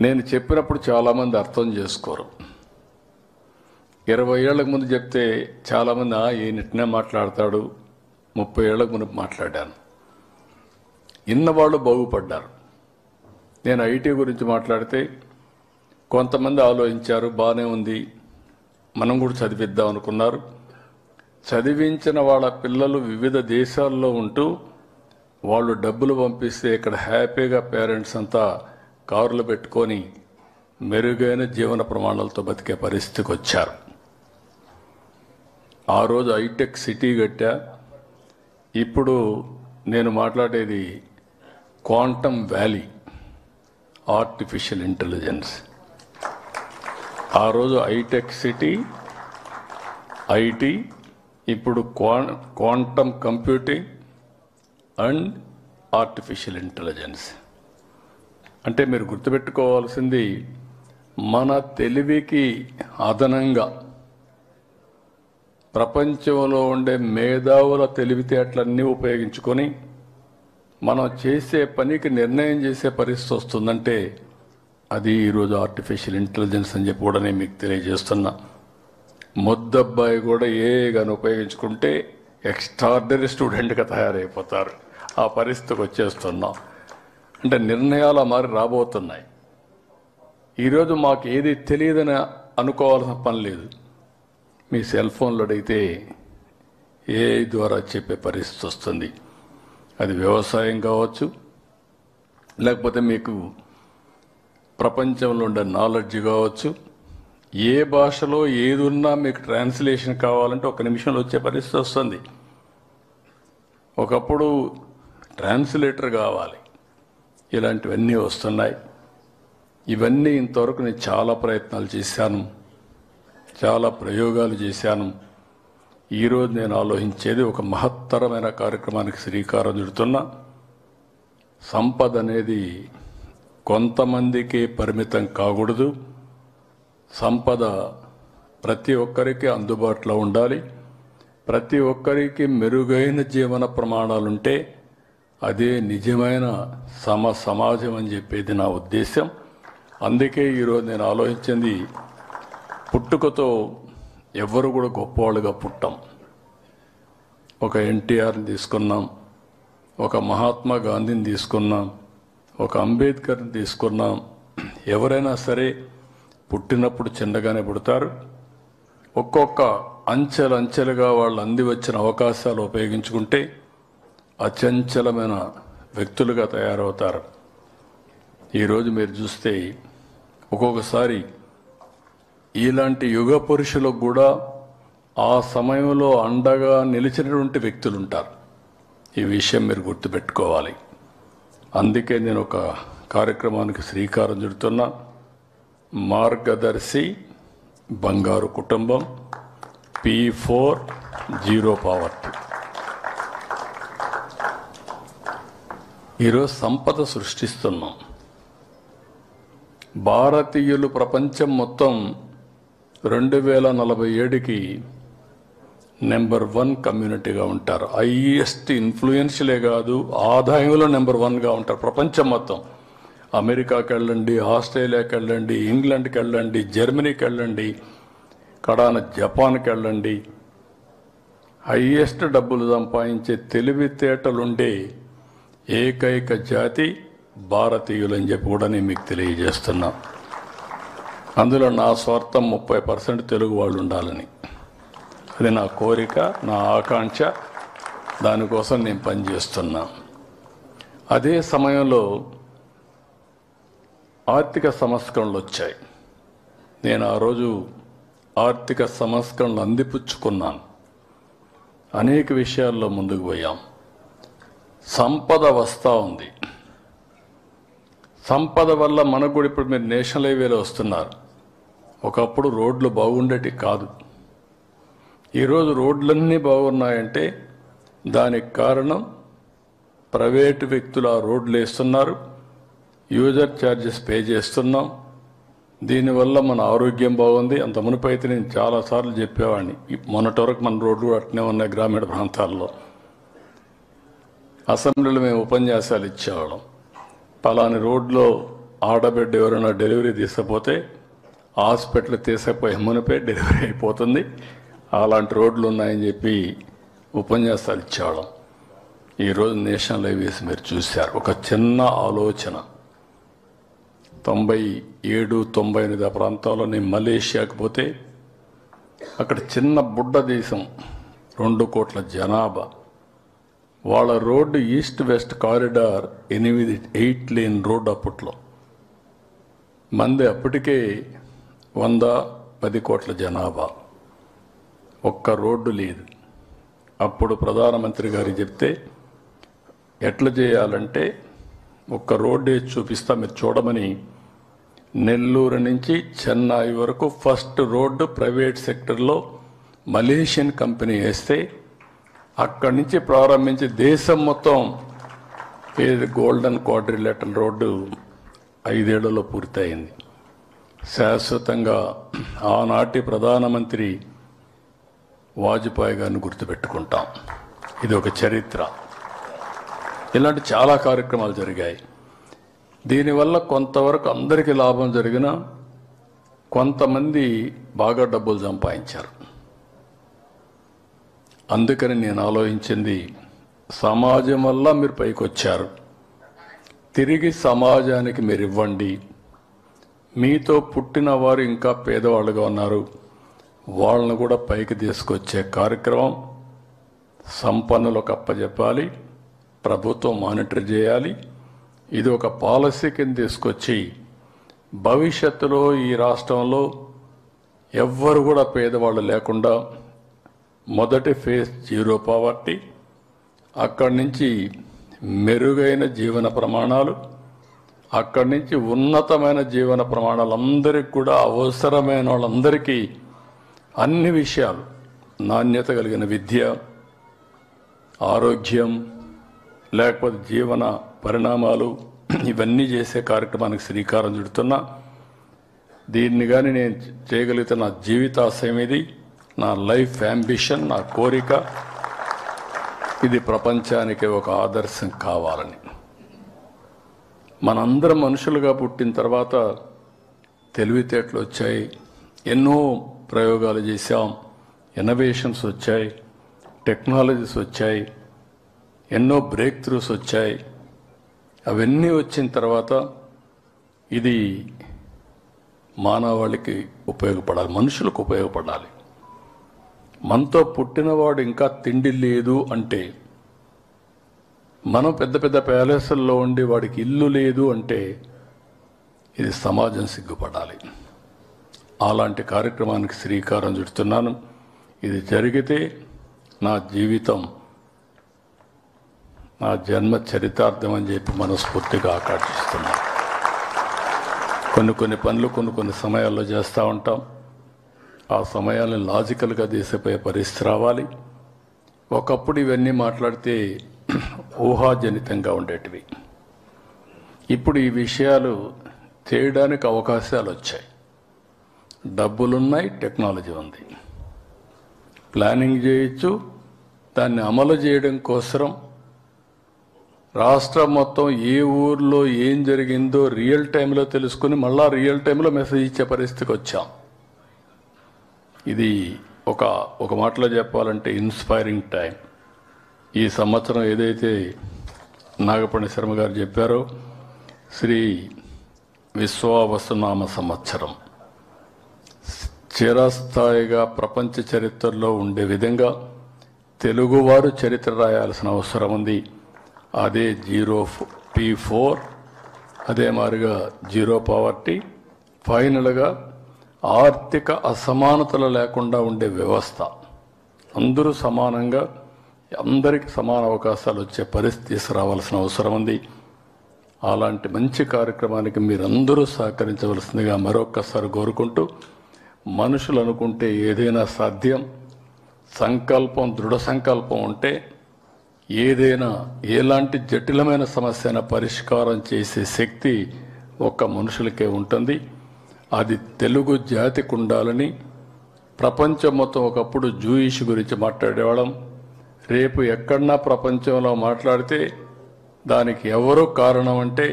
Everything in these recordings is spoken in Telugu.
నేను చెప్పినప్పుడు చాలామంది అర్థం చేసుకోరు. 20 ఏళ్లకు ముందు చెప్తే చాలామంది ఈయనట్నే మాట్లాడతాడు, 30 ఏళ్లకు ముందు మాట్లాడాను. ఇన్నవాళ్ళు బాగుపడ్డారు. నేను ఐటీ గురించి మాట్లాడితే కొంతమంది ఆలోచించారు, బాగానే ఉంది, మనం కూడా చదివిద్దాం అనుకున్నారు. చదివించిన వాళ్ళ పిల్లలు వివిధ దేశాల్లో ఉంటూ వాళ్ళు డబ్బులు పంపిస్తే ఇక్కడ హ్యాపీగా పేరెంట్స్ అంతా కారులు పెట్టుకొని మెరుగైన జీవన ప్రమాణాలతో బతికే పరిస్థితికి వచ్చారు. ఆ రోజు హైటెక్ సిటీ కట్టా. ఇప్పుడు నేను మాట్లాడేది క్వాంటమ్ వ్యాలీ, ఆర్టిఫిషియల్ ఇంటెలిజెన్స్. ఆ రోజు హైటెక్ సిటీ, ఐటీ, ఇప్పుడు quantum computing and artificial intelligence. అంటే మీరు గుర్తుపెట్టుకోవాల్సింది, మన తెలివికి అదనంగా ప్రపంచంలో ఉండే మేధావుల తెలివితేటలన్నీ ఉపయోగించుకొని మనం చేసే పనికి నిర్ణయం చేసే పరిస్థితి వస్తుందంటే అది ఈరోజు ఆర్టిఫిషియల్ ఇంటెలిజెన్స్ అని చెప్పి కూడా నేను మీకు తెలియజేస్తున్నా. ముద్దబ్బాయి కూడా ఏగాని ఉపయోగించుకుంటే ఎక్స్ట్రార్డినరీ స్టూడెంట్గా తయారైపోతారు. ఆ పరిస్థితికి వచ్చేస్తున్నాం. అంటే నిర్ణయాలు మారి రాబోతున్నాయి. ఈరోజు మాకు ఏది తెలియదని అనుకోవాల్సిన పని లేదు. మీ సెల్ ఫోన్లో అడిగితే ఏఐ ద్వారా చెప్పే పరిస్థితి వస్తుంది. అది వ్యవసాయం కావచ్చు, లేకపోతే మీకు ప్రపంచంలో ఉండే నాలెడ్జ్ కావచ్చు. ఏ భాషలో ఏది ఉన్నా మీకు ట్రాన్స్లేషన్ కావాలంటే 1 నిమిషంలో వచ్చే పరిస్థితి వస్తుంది. ఒకప్పుడు ట్రాన్స్లేటర్ కావాలి. ఇలాంటివన్నీ వస్తున్నాయి. ఇవన్నీ ఇంతవరకు నేను చాలా ప్రయత్నాలు చేశాను, చాలా ప్రయోగాలు చేశాను. ఈరోజు నేను ఆలోచించేది ఒక మహత్తరమైన కార్యక్రమానికి శ్రీకారం చుడుతున్నా. సంపద అనేది కొంతమందికి పరిమితం కాకూడదు. సంపద ప్రతి ఒక్కరికి అందుబాటులో ఉండాలి. ప్రతి ఒక్కరికి మెరుగైన జీవన ప్రమాణాలుంటే అదే నిజమైన సమాజం అని చెప్పేది నా ఉద్దేశం. అందుకే ఈరోజు నేను ఆలోచించింది, పుట్టుకతో ఎవ్వరు కూడా గొప్పవాళ్ళుగా పుట్టాం. ఒక ఎన్టీఆర్ని తీసుకున్నాం, ఒక మహాత్మా గాంధీని తీసుకున్నాం, ఒక అంబేద్కర్ని తీసుకున్నాం. ఎవరైనా సరే పుట్టినప్పుడు చిన్నగానే పుడతారు. ఒక్కొక్క అంచెలంచెలుగా వాళ్ళు అంది వచ్చిన అవకాశాలు ఉపయోగించుకుంటే అచంచలమైన వ్యక్తులుగా తయారవుతారు. ఈరోజు మీరు చూస్తే ఒక్కొక్కసారి ఇలాంటి యుగ పురుషులకు కూడా ఆ సమయంలో అండగా నిలిచినటువంటి వ్యక్తులు ఉంటారు. ఈ విషయం మీరు గుర్తుపెట్టుకోవాలి. అందుకే నేను ఒక కార్యక్రమానికి శ్రీకారం చుడుతున్నా. మార్గదర్శి బంగారు కుటుంబం, P4 జీరో పావర్టీ. ఈరోజు సంపద సృష్టిస్తున్నాం. భారతీయులు ప్రపంచం మొత్తం 2047కి నెంబర్ 1 కమ్యూనిటీగా ఉంటారు. హైయెస్ట్ ఇన్ఫ్లుయెన్షియలే కాదు, ఆదాయంలో నెంబర్ 1గా ఉంటారు ప్రపంచం మొత్తం. అమెరికాకి వెళ్ళండి, ఆస్ట్రేలియాకి వెళ్ళండి, ఇంగ్లాండ్కి వెళ్ళండి, జర్మనీకి వెళ్ళండి, కడాన జపాన్కి వెళ్ళండి. హైయెస్ట్ డబ్బులు సంపాదించే తెలివితేటలుండే ఏకైక జాతి భారతీయులని చెప్పి కూడా నేను మీకు తెలియజేస్తున్నా. అందులో నా స్వార్థం 30% తెలుగు వాళ్ళు ఉండాలని. అది నా కోరిక, నా ఆకాంక్ష. దానికోసం నేను పనిచేస్తున్నా. అదే సమయంలో ఆర్థిక సంస్కరణలు వచ్చాయి. నేను ఆ రోజు ఆర్థిక సంస్కరణలు అందిపుచ్చుకున్నాను. అనేక విషయాల్లో ముందుకు పోయాం. సంపద వస్తూ ఉంది. సంపద వల్ల మనకు కూడా ఇప్పుడు మీరు నేషనల్ హైవేలో వస్తున్నారు. ఒకప్పుడు రోడ్లు బాగుండేటి కాదు. ఈరోజు రోడ్లన్నీ బాగున్నాయంటే దానికి కారణం ప్రైవేటు వ్యక్తులు ఆ రోడ్లు వేస్తున్నారు, యూజర్ ఛార్జెస్ పే చేస్తున్నాం. దీనివల్ల మన ఆరోగ్యం బాగుంది. అంత మునుపైతే నేను చాలాసార్లు చెప్పేవాడిని. మొన్నటి వరకు మన రోడ్లు అట్నే ఉన్నాయి. గ్రామీణ ప్రాంతాల్లో అసెంబ్లీలో మేము ఉపన్యాసాలు ఇచ్చేవాళ్ళం. పలాని రోడ్లో ఆడబిడ్డ ఎవరైనా డెలివరీ తీసుకపోతే హాస్పిటల్ తీసుకుపోయి మునిపే డెలివరీ అయిపోతుంది. అలాంటి రోడ్లు ఉన్నాయని చెప్పి ఉపన్యాసాలు ఇచ్చేవాళ్ళం. ఈరోజు నేషనల్ హైవేస్ మీరు చూశారు. ఒక చిన్న ఆలోచన 97, 98 ఆ ప్రాంతాల్లో నేను మలేషియాకి పోతే అక్కడ చిన్న బుడ్డ దేశం, 2 కోట్ల జనాభా, వాళ్ళ road east west corridor 8 lane road అప్పట్లో. మంది అప్పటికే 110 కోట్ల జనాభా, ఒక్క రోడ్డు లేదు. అప్పుడు ప్రధానమంత్రి గారు చెప్తే ఎట్లా చేయాలంటే ఒక్క రోడ్డు చూపిస్తా మీరు చూడమని నెల్లూరు నుంచి చెన్నై వరకు ఫస్ట్ రోడ్డు ప్రైవేట్ సెక్టర్లో మలేషియన్ కంపెనీ వేస్తే అక్కడి నుంచి ప్రారంభించి దేశం మొత్తం గోల్డెన్ క్వాడ్రిలేటరల్ రోడ్డు 5 ఏళ్లలో పూర్తయింది. శాశ్వతంగా ఆనాటి ప్రధానమంత్రి వాజ్పేయి గారిని గుర్తుపెట్టుకుంటాం. ఇది ఒక చరిత్ర. ఇలాంటి చాలా కార్యక్రమాలు జరిగాయి. దీనివల్ల కొంతవరకు అందరికీ లాభం జరిగినా కొంతమంది బాగా డబ్బులు సంపాదించారు. అందుకని నేను ఆలోచించింది, సమాజం వల్ల మీరు పైకి వచ్చారు, తిరిగి సమాజానికి మీరు ఇవ్వండి. మీతో పుట్టిన వారు ఇంకా పేదవాళ్ళుగా ఉన్నారు, వాళ్ళను కూడా పైకి తీసుకొచ్చే కార్యక్రమం సంపన్నులకు అప్పచెప్పాలి, ప్రభుత్వం మానిటర్ చేయాలి. ఇది ఒక పాలసీ కింద తీసుకొచ్చి భవిష్యత్తులో ఈ రాష్ట్రంలో ఎవ్వరు కూడా పేదవాళ్ళు లేకుండా మొదటి ఫేజ్ 0 పావర్టీ, అక్కడి నుంచి మెరుగైన జీవన ప్రమాణాలు, అక్కడి నుంచి ఉన్నతమైన జీవన ప్రమాణాలు, అందరికీ కూడా అవసరమైన వాళ్ళందరికీ అన్ని విషయాలు, నాణ్యత కలిగిన విద్య, ఆరోగ్యం, లేకపోతే జీవన పరిణామాలు, ఇవన్నీ చేసే కార్యక్రమానికి శ్రీకారం చుడుతున్నా. దీన్ని కానీ నేను చేయగలిగితే నా జీవితాశయం ఇది, నా లైఫ్ అంబిషన్, నా కోరిక. ఇది ప్రపంచానికి ఒక ఆదర్శం కావాలని. మనందరం మనుషులుగా పుట్టిన తర్వాత తెలివితేటలు వచ్చాయి, ఎన్నో ప్రయోగాలు చేశాం, ఇన్నోవేషన్స్ వచ్చాయి, టెక్నాలజీస్ వచ్చాయి, ఎన్నో బ్రేక్ త్రూస్ వచ్చాయి. అవన్నీ వచ్చిన తర్వాత ఇది మానవాళికి ఉపయోగపడాలి, మనుషులకు ఉపయోగపడాలి. మనతో పుట్టినవాడు ఇంకా తిండి లేదు అంటే, మనం పెద్ద పెద్ద ప్యాలెస్ల్లో ఉండి వాడికి ఇల్లు లేదు అంటే, ఇది సమాజం సిగ్గుపడాలి. అలాంటి కార్యక్రమానికి శ్రీకారం చుడుతున్నాను. ఇది జరిగితే నా జీవితం, నా జన్మ చరితార్థం అని చెప్పి మనస్ఫూర్తిగా ఆకాంక్షిస్తున్నాను. కొన్ని పనులు కొన్ని సమయాల్లో చేస్తూ ఉంటాం. ఆ సమయాలను లాజికల్గా తీసిపోయే పరిస్థితి రావాలి. ఒకప్పుడు ఇవన్నీ మాట్లాడితే ఊహాజనితంగా ఉండేటివి. ఇప్పుడు ఈ విషయాలు చేయడానికి అవకాశాలు వచ్చాయి. డబ్బులున్నాయి, టెక్నాలజీ ఉంది, ప్లానింగ్ చేయొచ్చు. దాన్ని అమలు చేయడం కోసం రాష్ట్రం మొత్తం ఏ ఊర్లో ఏం జరిగిందో రియల్ టైంలో తెలుసుకుని మళ్ళా రియల్ టైంలో మెసేజ్ ఇచ్చే పరిస్థితికి వచ్చాం. ఇది ఒక మాటలో చెప్పాలంటే ఇన్స్పైరింగ్ టైం. ఈ సంవత్సరం ఏదైతే నాగపణి శర్మ గారు చెప్పారో, శ్రీ విశ్వావసునామ సంవత్సరం, చిరస్థాయిగా ప్రపంచ చరిత్రలో ఉండే విధంగా తెలుగువారు చరిత్ర రాయాల్సిన అవసరం ఉంది. అదే P4, అదే మాదిరిగా 0 పావర్టీ, ఫైనల్గా ఆర్థిక అసమానతలు లేకుండా ఉండే వ్యవస్థ, అందరూ సమానంగా అందరికీ సమాన అవకాశాలు వచ్చే పరిస్థితి తీసుకురావాల్సిన అవసరం ఉంది. అలాంటి మంచి కార్యక్రమానికి మీరందరూ సహకరించవలసిందిగా మరొక్కసారి కోరుకుంటూ, మనుషులు అనుకుంటే ఏదైనా సాధ్యం, సంకల్పం, దృఢ సంకల్పం ఉంటే ఏదైనా, ఎలాంటి జటిలమైన సమస్యను పరిష్కారం చేసే శక్తి ఒక్క మనుషులకే ఉంటుంది. అది తెలుగు జాతికి ఉండాలని ప్రపంచం మొత్తం, ఒకప్పుడు జూయిష్ గురించి మాట్లాడేవాళ్ళం, రేపు ఎక్కడన్నా ప్రపంచంలో మాట్లాడితే దానికి ఎవరు కారణం అంటే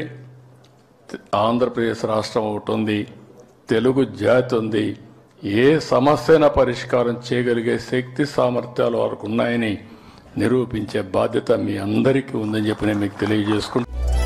ఆంధ్రప్రదేశ్ రాష్ట్రం ఒకటి ఉంది, తెలుగు జాతి ఉంది. ఏ సమస్యన పరిష్కారం చేయగలిగే శక్తి సామర్థ్యాలు వారికి ఉన్నాయని నిరూపించే బాధ్యత మీ అందరికీ ఉందని చెప్పి నేను మీకు తెలియజేసుకుంటున్నాను.